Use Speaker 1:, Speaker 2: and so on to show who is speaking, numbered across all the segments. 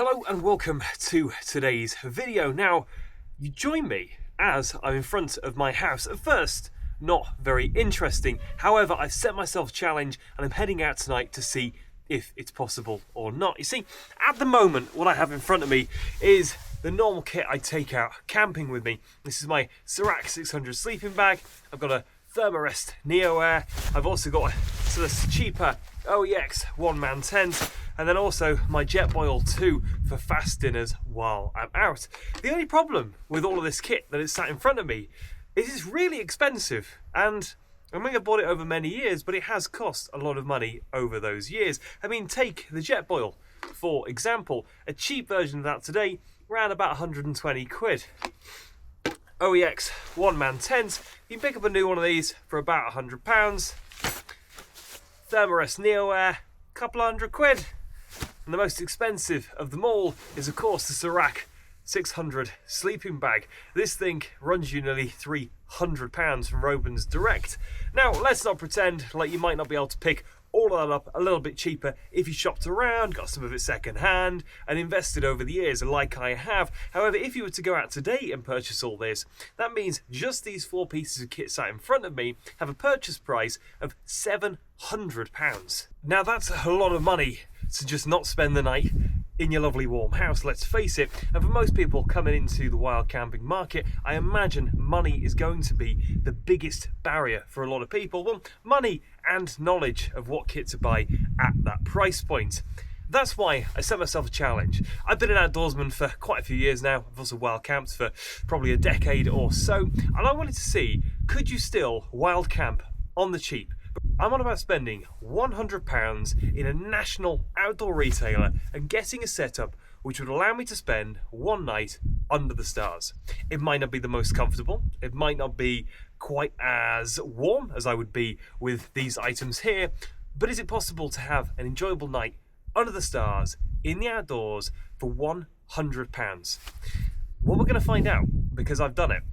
Speaker 1: Hello and welcome to today's video. Now, you join me as I'm in front of my house. At first, not very interesting. However, I've set myself a challenge and I'm heading out tonight to see if it's possible or not. You see, at the moment, what I have in front of me is the normal kit I take out camping with me. This is my Serac 600 sleeping bag. I've got a Thermarest Neo Air. I've also got a sort of cheaper OEX one-man tent, and then also my Jetboil 2 for fast dinners while I'm out. The only problem with all of this kit that is sat in front of me is it's really expensive, and I may have bought it over many years, but it has cost a lot of money over those years. I mean, take the Jetboil, for example. A cheap version of that today, around about 120 quid. OEX one-man tent, you can pick up a new one of these for about £100. Thermarest Neo Air, couple of £100. And the most expensive of them all is, of course, the Serac 600 sleeping bag. This thing runs you nearly £300 from Robins Direct. Now, let's not pretend like you might not be able to pick all of that up a little bit cheaper if you shopped around, got some of it second hand, and invested over the years like I have. However, if you were to go out today and purchase all this, that means just these four pieces of kit sat in front of me have a purchase price of £700. Now, that's a lot of money to just not spend the night in your lovely warm house, let's face it. And for most people coming into the wild camping market, I imagine money is going to be the biggest barrier for a lot of people. Well, money and knowledge of what kit to buy at that price point. That's why I set myself a challenge. I've been an outdoorsman for quite a few years now. I've also wild camped for probably a decade or so. And I wanted to see, could you still wild camp on the cheap? I'm on about spending £100 in a national outdoor retailer and getting a setup which would allow me to spend one night under the stars. It might not be the most comfortable, it might not be quite as warm as I would be with these items here, but is it possible to have an enjoyable night under the stars in the outdoors for £100? Well, we're going to find out, because I've done it.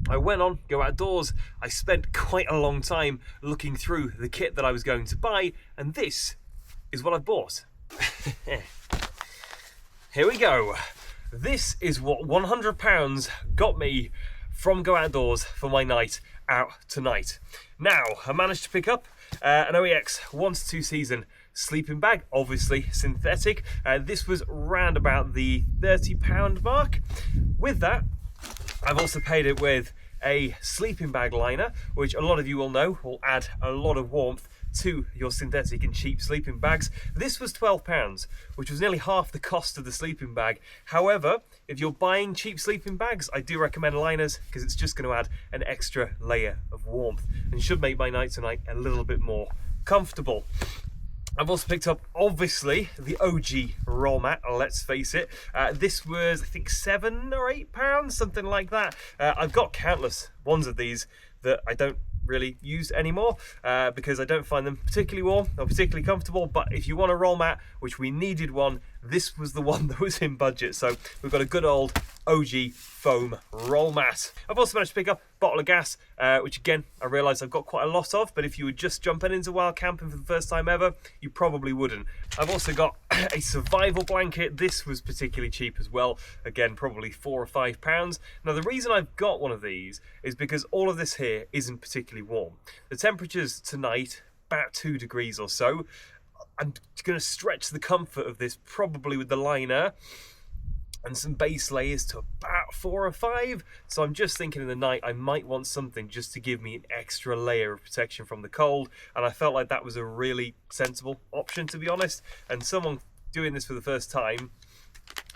Speaker 1: I went on Go Outdoors, I spent quite a long time looking through the kit that I was going to buy, and this is what I bought. Here we go. This is what £100 got me from Go Outdoors for my night out tonight. Now, I managed to pick up an OEX 1 to 2 season sleeping bag, obviously synthetic. This was round about the £30 mark. With that, I've also paid it with a sleeping bag liner, which a lot of you will know will add a lot of warmth to your synthetic and cheap sleeping bags. This was £12, which was nearly half the cost of the sleeping bag. However, if you're buying cheap sleeping bags, I do recommend liners because it's just going to add an extra layer of warmth and should make my night tonight a little bit more comfortable. I've also picked up, obviously, the OG roll mat, let's face it. This was, I think, £7 or £8, something like that. I've got countless ones of these that I don't really use anymore because I don't find them particularly warm or particularly comfortable. But if you want a roll mat, which we needed one, this was the one that was in budget. So we've got a good old OG foam roll mat. I've also managed to pick up a bottle of gas, which again, I realise I've got quite a lot of, but if you were just jumping into wild camping for the first time ever, you probably wouldn't. I've also got a survival blanket. This was particularly cheap as well. Again, probably £4 or £5. Now, the reason I've got one of these is because all of this here isn't particularly warm. The temperatures tonight, about 2 degrees or so. I'm going to stretch the comfort of this probably with the liner and some base layers to about 4 or 5. So I'm just thinking in the night I might want something just to give me an extra layer of protection from the cold. And I felt like that was a really sensible option, to be honest. And someone doing this for the first time,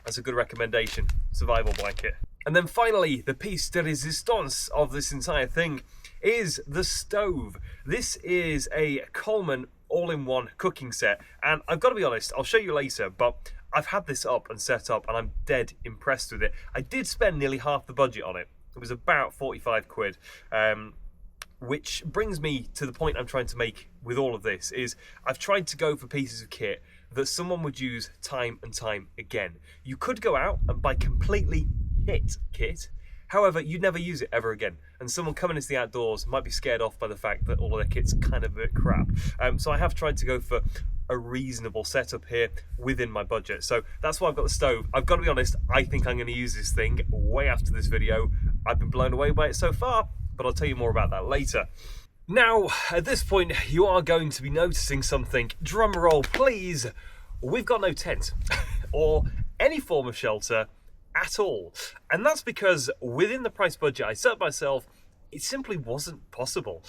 Speaker 1: that's a good recommendation. Survival blanket. And then finally, the piece de resistance of this entire thing is the stove. This is a Coleman all-in-one cooking set, and I've got to be honest, I'll show you later, but I've had this up and set up and I'm dead impressed with it. I did spend nearly half the budget on it. It was about 45 quid, which brings me to the point I'm trying to make with all of this is I've tried to go for pieces of kit that someone would use time and time again. You could go out and buy completely hit kit. However, you'd never use it ever again. And someone coming into the outdoors might be scared off by the fact that all of their kit's kind of a bit crap. So I have tried to go for a reasonable setup here within my budget. So that's why I've got the stove. I've got to be honest, I think I'm going to use this thing way after this video. I've been blown away by it so far, but I'll tell you more about that later. Now, at this point, you are going to be noticing something. Drum roll, please. We've got no tent or any form of shelter at all. And that's because within the price budget I set myself, it simply wasn't possible.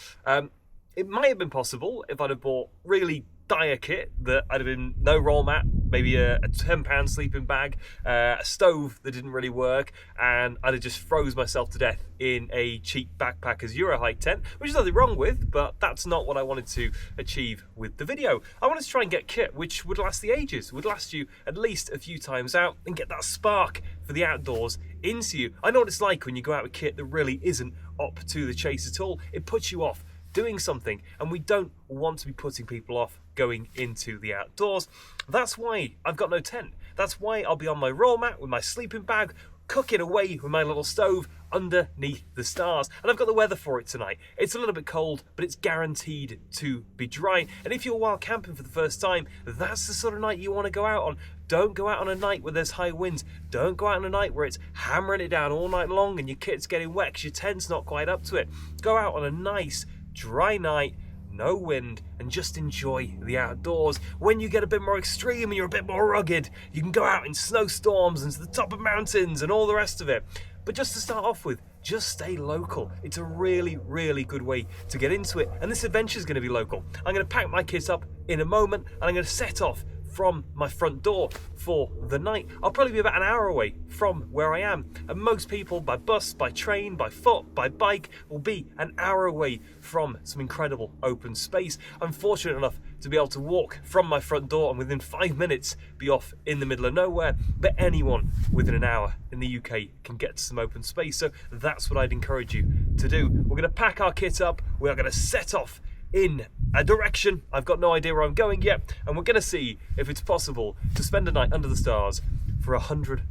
Speaker 1: It might have been possible if I'd have bought really dire kit that I'd have been no roll mat, maybe a £10 sleeping bag, a stove that didn't really work, and I'd have just froze myself to death in a cheap backpackers Eurohike tent, which is nothing wrong with, but that's not what I wanted to achieve with the video. I wanted to try and get kit which would last the ages, would last you at least a few times out and get that spark for the outdoors into you. I know what it's like when you go out with kit that really isn't up to the chase at all. It puts you off doing something, and we don't want to be putting people off going into the outdoors. That's why I've got no tent. That's why I'll be on my roll mat with my sleeping bag, cooking away with my little stove underneath the stars. And I've got the weather for it tonight. It's a little bit cold, but it's guaranteed to be dry. And if you're wild camping for the first time, that's the sort of night you want to go out on. Don't go out on a night where there's high winds. Don't go out on a night where it's hammering it down all night long and your kit's getting wet because your tent's not quite up to it. Go out on a nice dry night, no wind, and just enjoy the outdoors. When you get a bit more extreme and you're a bit more rugged, you can go out in snowstorms and to the top of mountains and all the rest of it. But just to start off with, just stay local. It's a really, really good way to get into it. And this adventure is going to be local. I'm going to pack my kit up in a moment and I'm going to set off from my front door for the night. I'll probably be about an hour away from where I am, and most people by bus, by train, by foot, by bike will be an hour away from some incredible open space. I'm fortunate enough to be able to walk from my front door and within 5 minutes be off in the middle of nowhere, but anyone within an hour in the UK can get to some open space, so that's what I'd encourage you to do. We're going to pack our kit up, we are going to set off in a direction. I've got no idea where I'm going yet, and we're going to see if it's possible to spend a night under the stars for £100.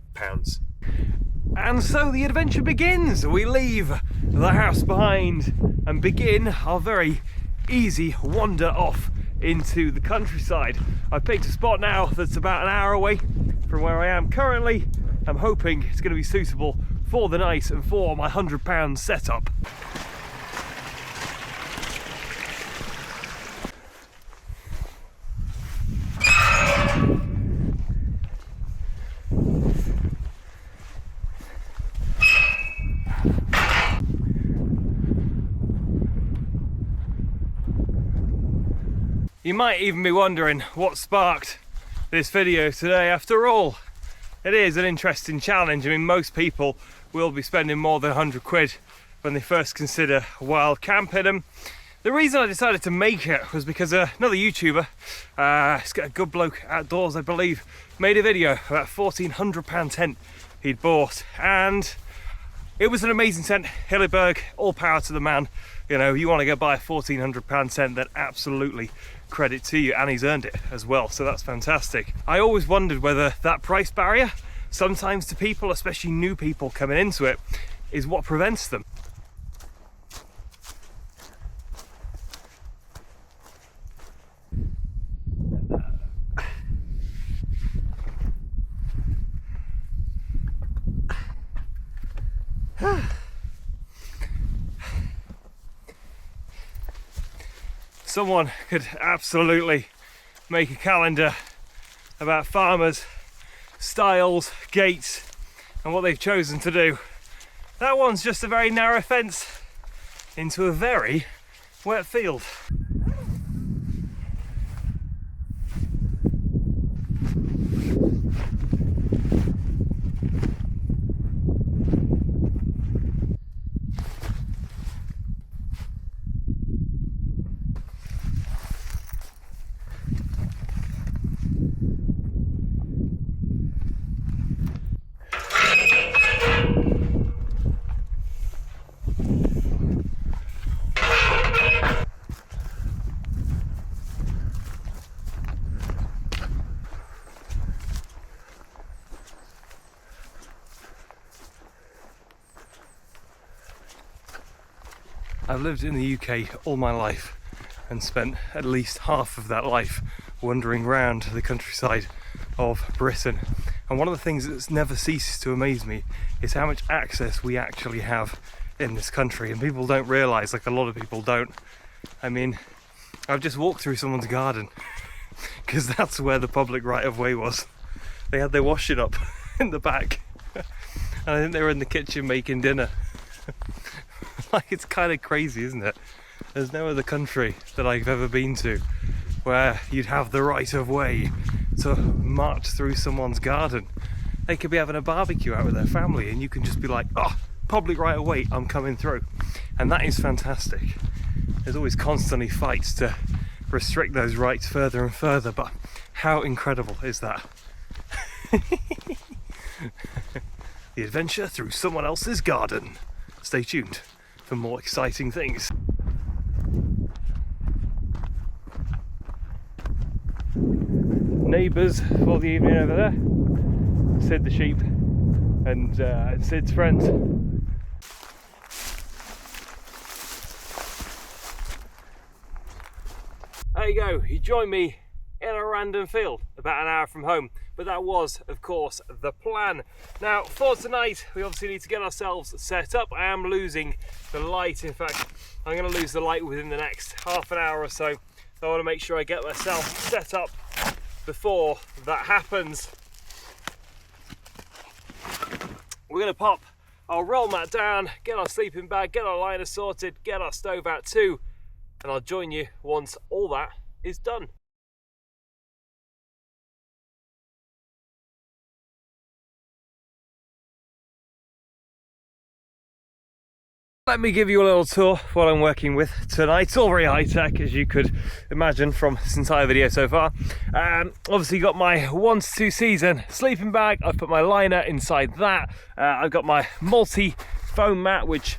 Speaker 1: And so the adventure begins. We leave the house behind and begin our very easy wander off into the countryside. I've picked a spot now that's about an hour away from where I am currently. I'm hoping it's going to be suitable for the night and for my £100 setup. You might even be wondering what sparked this video today. After all, it is an interesting challenge. I mean, most people will be spending more than 100 quid when they first consider wild camping. And the reason I decided to make it was because another YouTuber, he's got a Good Bloke Outdoors, I believe, made a video about a £1,400 tent he'd bought, and it was an amazing tent. Hilleberg, all power to the man. You know, you want to go buy a £1,400 tent, then absolutely credit to you, and he's earned it as well, so that's fantastic. I always wondered whether that price barrier, sometimes to people, especially new people coming into it, is what prevents them. Someone could absolutely make a calendar about farmers, styles, gates, and what they've chosen to do. That one's just a very narrow fence into a very wet field. I've lived in the UK all my life and spent at least half of that life wandering around the countryside of Britain. And one of the things that's never ceases to amaze me is how much access we actually have in this country. And people don't realise, like a lot of people don't. I mean, I've just walked through someone's garden because that's where the public right-of-way was. They had their washing up in the back. And I think they were in the kitchen making dinner. Like, it's kind of crazy, isn't it? There's no other country that I've ever been to where you'd have the right of way to march through someone's garden. They could be having a barbecue out with their family and you can just be like, oh, public right of way, I'm coming through. And that is fantastic. There's always constantly fights to restrict those rights further and further, but how incredible is that? The adventure through someone else's garden. Stay tuned for more exciting things. Neighbours for the evening over there. Sid the sheep and Sid's friends. There you go, you join me in a random field about an hour from home, but that was of course the plan. Now for tonight we obviously need to get ourselves set up. I am losing the light, in fact I'm going to lose the light within the next half an hour or so, so I want to make sure I get myself set up before that happens. We're going to pop our roll mat down, get our sleeping bag, get our liner sorted, get our stove out too, and I'll join you once all that is done. Let me give you a little tour of what I'm working with tonight. It's all very high-tech, as you could imagine from this entire video so far. Obviously got my 1 to 2 season sleeping bag. I've put my liner inside that. I've got my multi-foam mat, which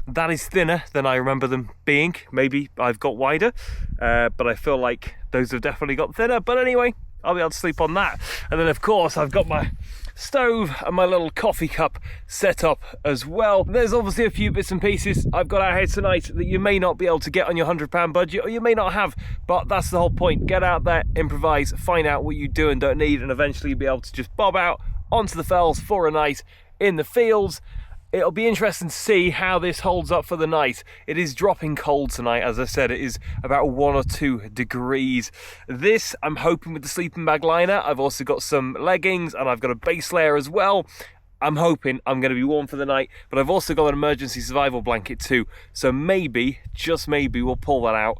Speaker 1: that is thinner than I remember them being. Maybe I've got wider, but I feel like those have definitely got thinner. But anyway, I'll be able to sleep on that. And then of course I've got my stove and my little coffee cup set up as well. There's obviously a few bits and pieces I've got out here tonight that you may not be able to get on your £100 budget, or you may not have, but that's the whole point. Get out there, improvise, find out what you do and don't need, and eventually you'll be able to just bob out onto the fells for a night in the fields. It'll be interesting to see how this holds up for the night. It is dropping cold tonight, as I said. It is about 1 or 2 degrees. This, I'm hoping with the sleeping bag liner. I've also got some leggings and I've got a base layer as well. I'm hoping I'm going to be warm for the night, but I've also got an emergency survival blanket too. So maybe, just maybe, we'll pull that out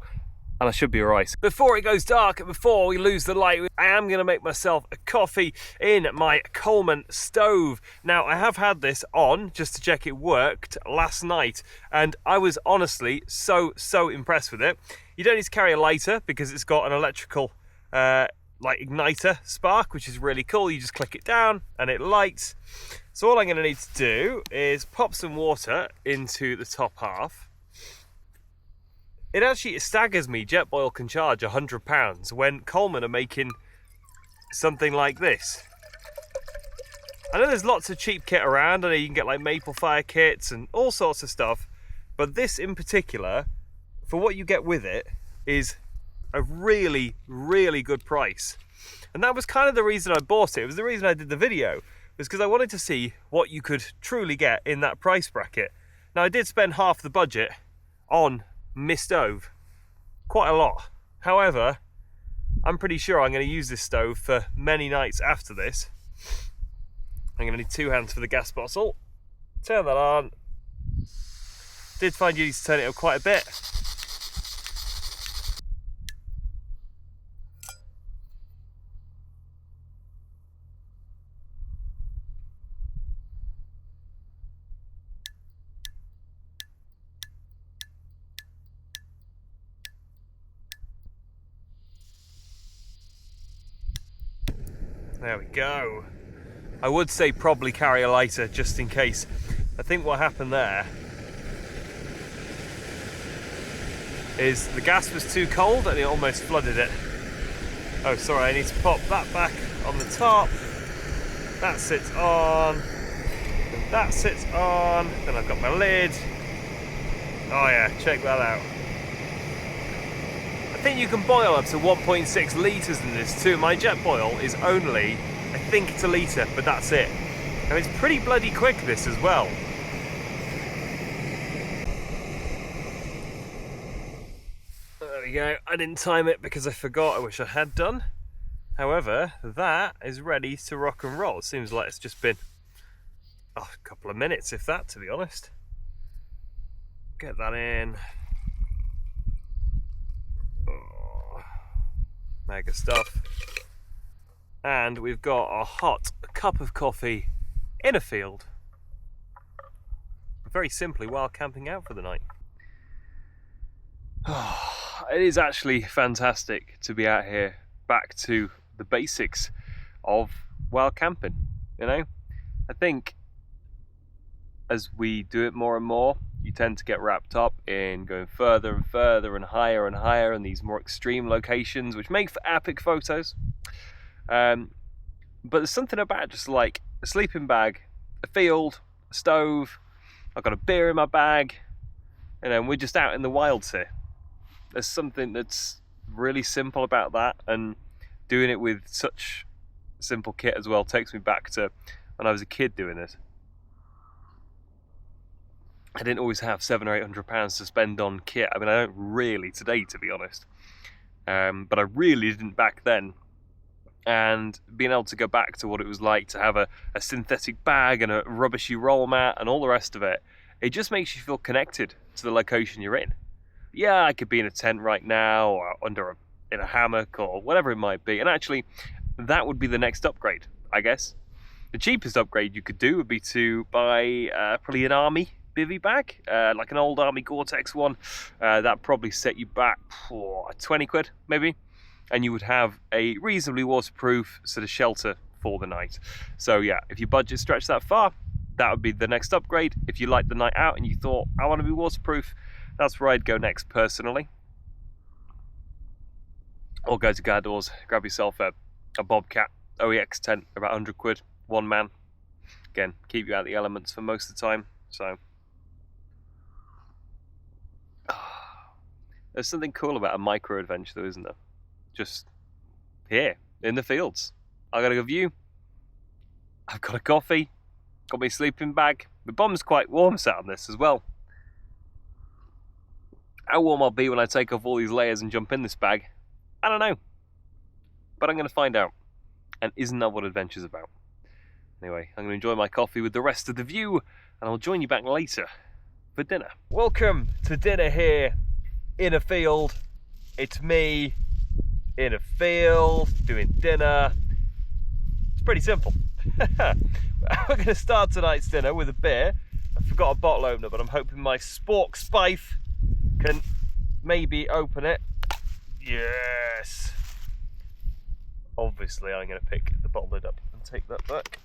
Speaker 1: and I should be alright. Before it goes dark, before we lose the light, I am going to make myself a coffee in my Coleman stove. Now, I have had this on just to check it worked last night, and I was honestly so impressed with it. You don't need to carry a lighter because it's got an electrical like igniter spark, which is really cool. You just click it down and it lights. So all I'm going to need to do is pop some water into the top half. It staggers me Jetboil can charge £100 when Coleman are making something like this. I know there's lots of cheap kit around. I know you can get like Maple Fire kits and all sorts of stuff, but this in particular, for what you get with it, is a really good price. And that was kind of the reason I bought it. It was the reason I did the video, was because I wanted to see what you could truly get in that price bracket. Now I did spend half the budget on my stove, quite a lot. However, I'm pretty sure I'm going to use this stove for many nights after this. I'm going to need 2 hands for the gas bottle. Turn that on. Did find you need to turn it up quite a bit. There we go. I would say probably carry a lighter just in case. I think what happened there is the gas was too cold and it almost flooded it. Oh, sorry, I need to pop that back on the top. That sits on. That sits on. Then I've got my lid. Oh yeah, check that out. I think you can boil up to 1.6 litres in this too. My jet boil is only, I think it's a litre, but that's it. And it's pretty bloody quick, this as well. There we go. I didn't time it because I forgot. I wish I had done. However, that is ready to rock and roll. It seems like it's just been a couple of minutes, if that, to be honest. Get that in. Oh, mega stuff. And we've got a hot cup of coffee in a field. Very simply, while camping out for the night. It is actually fantastic to be out here, back to the basics of wild camping, you know? I think as we do it more and more, you tend to get wrapped up in going further and further and higher in these more extreme locations, which make for epic photos. But there's something about just like a sleeping bag, a field, a stove, I've got a beer in my bag, and we're just out in the wilds here. There's something that's really simple about that, and doing it with such simple kit as well takes me back to when I was a kid doing this. I didn't always have £700 or £800 to spend on kit. I mean, I don't really today, to be honest. But I really didn't back then. And being able to go back to what it was like to have a synthetic bag and a rubbishy roll mat and all the rest of it, it just makes you feel connected to the location you're in. Yeah, I could be in a tent right now, or in a hammock, or whatever it might be. And actually, that would be the next upgrade, I guess. The cheapest upgrade you could do would be to buy probably an army bivvy bag, like an old army Gore-Tex one. That probably set you back 20 quid, maybe. And you would have a reasonably waterproof sort of shelter for the night. So yeah, if your budget stretched that far, that would be the next upgrade. If you liked the night out and you thought, I want to be waterproof, that's where I'd go next personally. Or go to Gaddo's, grab yourself a Bobcat OEX tent, about 100 quid, one man. Again, keep you out of the elements for most of the time. So there's something cool about a micro adventure though, isn't there? Just here in the fields. I got a good view. I've got a coffee. Got my sleeping bag. My bum's quite warm sat on this as well. How warm I'll be when I take off all these layers and jump in this bag, I don't know. But I'm going to find out. And isn't that what adventure's about? Anyway, I'm going to enjoy my coffee with the rest of the view, and I'll join you back later for dinner. Welcome to dinner here in a field. It's me in a field doing dinner. It's pretty simple. We're going to start tonight's dinner with a beer. I forgot a bottle opener, but I'm hoping my Spork Spife can maybe open it. Yes. Obviously, I'm going to pick the bottle lid up and take that back.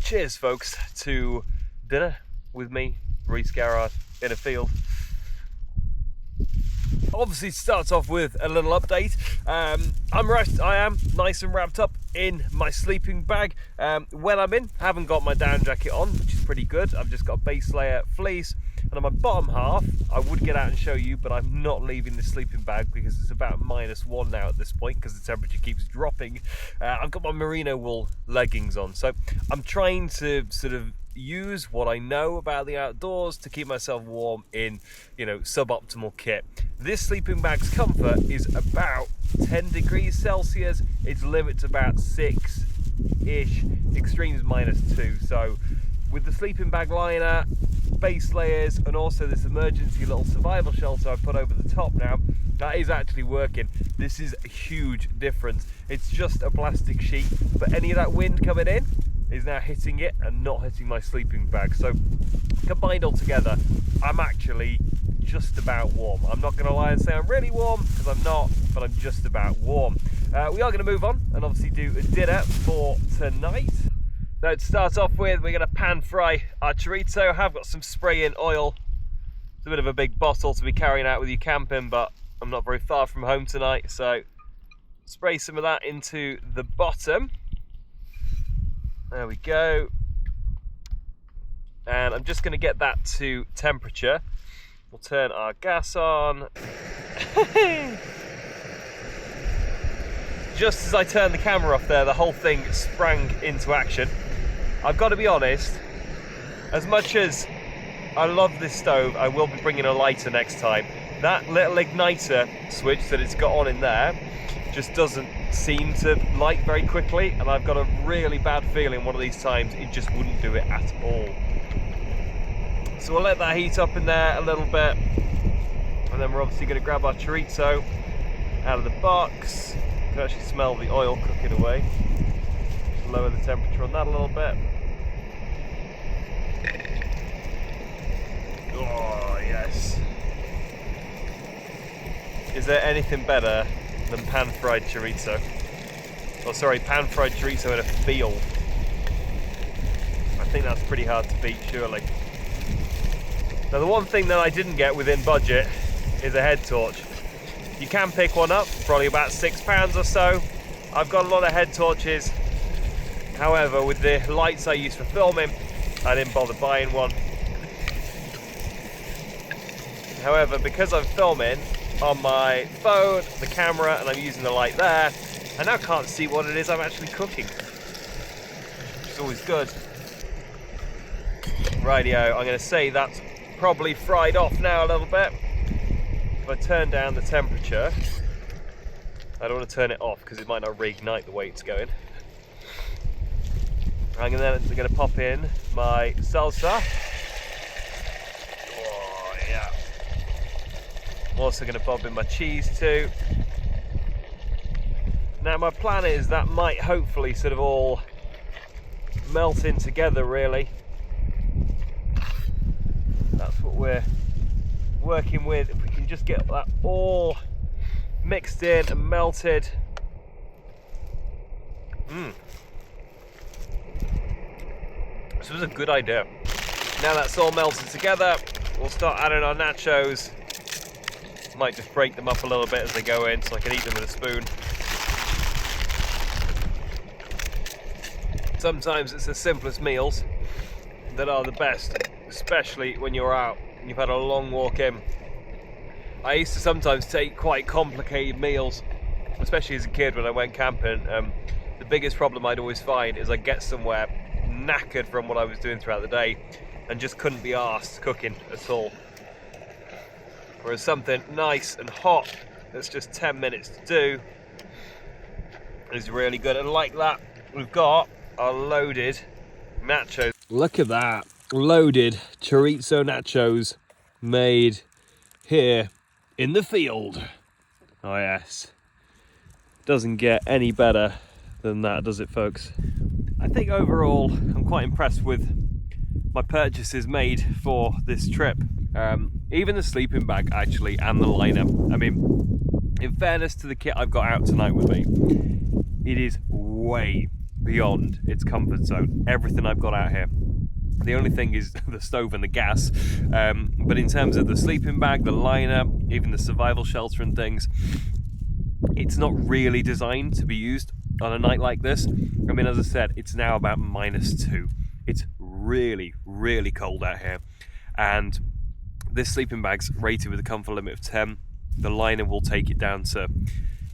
Speaker 1: Cheers, folks, to dinner with me, Rhys Garrard, in a field. Obviously, starts off with a little update. I am nice and wrapped up in my sleeping bag. When I'm in, I haven't got my down jacket on, which is pretty good. I've just got a base layer fleece, and on my bottom half, I would get out and show you, but I'm not leaving the sleeping bag because it's about -1 now at this point because the temperature keeps dropping. I've got my merino wool leggings on, so I'm trying to sort of use what I know about the outdoors to keep myself warm in, suboptimal kit. This sleeping bag's comfort is about 10 degrees Celsius. Its limit's about 6-ish, extremes -2. So with the sleeping bag liner, base layers, and also this emergency little survival shelter I put over the top now, that is actually working. This is a huge difference. It's just a plastic sheet, but any of that wind coming in is now hitting it and not hitting my sleeping bag. So combined all together, I'm actually just about warm. I'm not going to lie and say I'm really warm, because I'm not, but I'm just about warm. We are going to move on and obviously do a dinner for tonight. So to start off with, we're going to pan fry our chorizo. I have got some spray-in oil. It's a bit of a big bottle to be carrying out with you camping, but I'm not very far from home tonight, so spray some of that into the bottom. There we go. and I'm just going to get that to temperature. We'll turn our gas on. Just as I turned the camera off there, the whole thing sprang into action. I've got to be honest, as much as I love this stove, I will be bringing a lighter next time. That little igniter switch that it's got on in there just doesn't seem to light very quickly, and I've got a really bad feeling one of these times it just wouldn't do it at all. So we'll let that heat up in there a little bit, and then we're obviously going to grab our chorizo out of the box. You can actually smell the oil cooking away. Just lower the temperature on that a little bit. Oh yes. Is there anything better than pan-fried chorizo? Oh sorry, pan-fried chorizo in a field. I think that's pretty hard to beat, surely. Now the one thing that I didn't get within budget is a head torch. You can pick one up, probably about £6 or so. I've got a lot of head torches. However, with the lights I use for filming, I didn't bother buying one. However, because I'm filming on my phone, the camera, and I'm using the light there, I now can't see what it is I'm actually cooking. Which is always good. Rightio, I'm going to say that's probably fried off now a little bit. If I turn down the temperature, I don't want to turn it off because it might not reignite the way it's going. I'm going to pop in my salsa. Oh yeah. I'm also going to bob in my cheese too. Now my plan is that might hopefully sort of all melt in together really. That's what we're working with. If we can just get that all mixed in and melted. This was a good idea. Now that's all melted together, we'll start adding our nachos. Might just break them up a little bit as they go in so I can eat them with a spoon. Sometimes it's the simplest meals that are the best, especially when you're out and you've had a long walk in. I used to sometimes take quite complicated meals, especially as a kid when I went camping. The biggest problem I'd always find is I'd get somewhere knackered from what I was doing throughout the day and just couldn't be arsed cooking at all. Whereas something nice and hot that's just 10 minutes to do is really good. And like that, we've got our loaded nachos. Look at that, loaded chorizo nachos made here in the field. Oh yes, doesn't get any better than that, does it, folks? I think overall I'm quite impressed with my purchases made for this trip. Even the sleeping bag actually, and the liner. I mean, in fairness to the kit I've got out tonight with me, it is way beyond its comfort zone. Everything I've got out here. The only thing is the stove and the gas, but in terms of the sleeping bag, the liner, even the survival shelter and things, it's not really designed to be used on a night like this. I mean, as I said, it's now about -2. It's really, really cold out here, and this sleeping bag's rated with a comfort limit of 10. The liner will take it down to,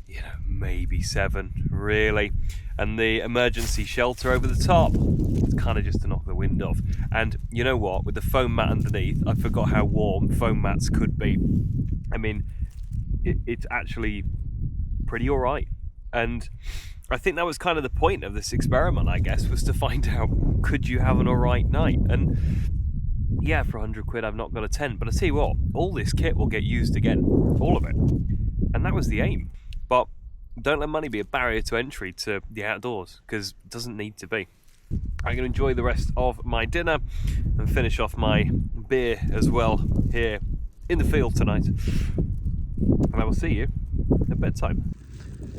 Speaker 1: you know, maybe 7, really. And the emergency shelter over the top, it's kind of just to knock the wind off. And you know what? With the foam mat underneath, I forgot how warm foam mats could be. I mean, it's actually pretty all right. And I think that was kind of the point of this experiment, I guess, was to find out, could you have an all right night? And yeah, for 100 quid, I've not got a tent. But I tell you what, all this kit will get used again, all of it. And that was the aim. But don't let money be a barrier to entry to the outdoors, because it doesn't need to be. I'm going to enjoy the rest of my dinner and finish off my beer as well here in the field tonight. And I will see you at bedtime.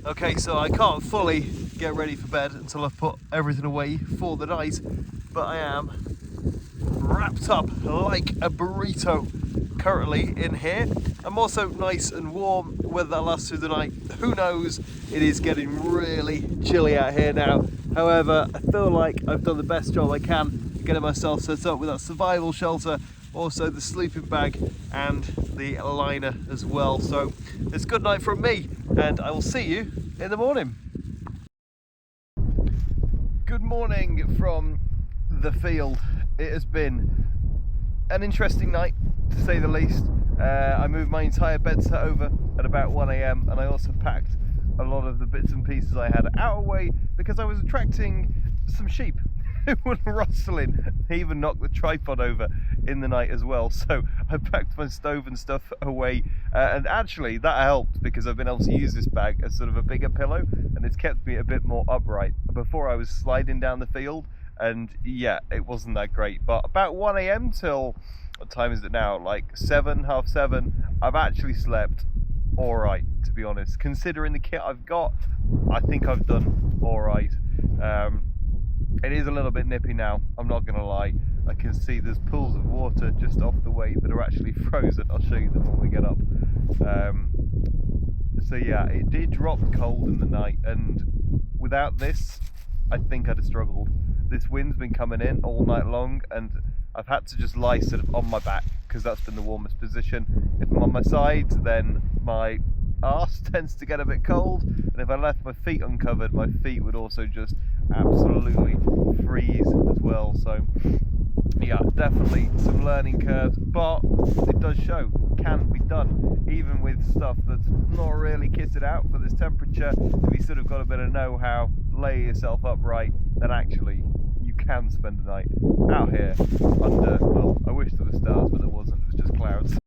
Speaker 1: Okay, so I can't fully get ready for bed until I've put everything away for the night, but I am wrapped up like a burrito currently in here. I'm also nice and warm. Whether that lasts through the night, who knows? It is getting really chilly out here now. However, I feel like I've done the best job I can
Speaker 2: getting myself set up with that survival shelter, also the sleeping bag and the liner as well. So it's good night from me, and I will see you in the morning. Good morning from the field. It has been an interesting night, to say the least. I moved my entire bed set over at about 1 AM, and I also packed a lot of the bits and pieces I had out of the way because I was attracting some sheep who were rustling. They even knocked the tripod over in the night as well. So I packed my stove and stuff away, and actually that helped because I've been able to use this bag as sort of a bigger pillow, and it's kept me a bit more upright. Before I was sliding down the field, and yeah, it wasn't that great. But about 1 AM till, what time is it now? Like 7, half 7, I've actually slept all right, to be honest. Considering the kit I've got, I think I've done all right. It is a little bit nippy now, I'm not gonna lie. I can see there's pools of water just off the way that are actually frozen. I'll show you them when we get up. So yeah, it did drop cold in the night, and without this, I think I'd have struggled. This wind's been coming in all night long, and I've had to just lie sort of on my back because that's been the warmest position. If I'm on my sides, then my arse tends to get a bit cold, and if I left my feet uncovered, my feet would also just absolutely freeze as well. So yeah, definitely some learning curves, but it does show it can be done, even with stuff that's not really kitted out for this temperature. If you sort of got a bit of know-how, lay yourself upright, then actually you can spend a night out here under, well, I wish there were stars, but there wasn't, it was just clouds.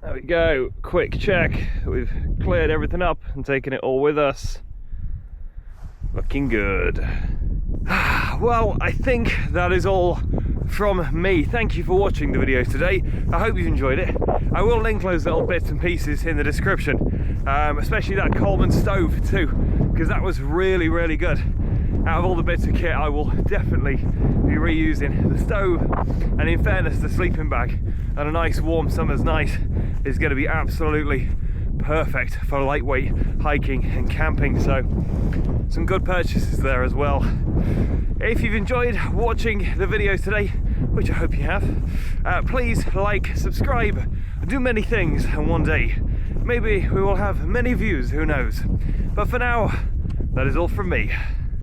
Speaker 2: There we go, quick check. We've cleared everything up and taken it all with us. Looking good. Well, I think that is all from me. Thank you for watching the video today. I hope you've enjoyed it. I will link those little bits and pieces in the description, especially that Coleman stove too, because that was really, really good. Out of all the bits of kit, I will definitely be reusing the stove, and in fairness, the sleeping bag on a nice warm summer's night is going to be absolutely perfect for lightweight hiking and camping. So some good purchases there as well. If you've enjoyed watching the video today, which I hope you have, please like, subscribe, do many things, and one day maybe we will have many views, who knows. But for now, that is all from me.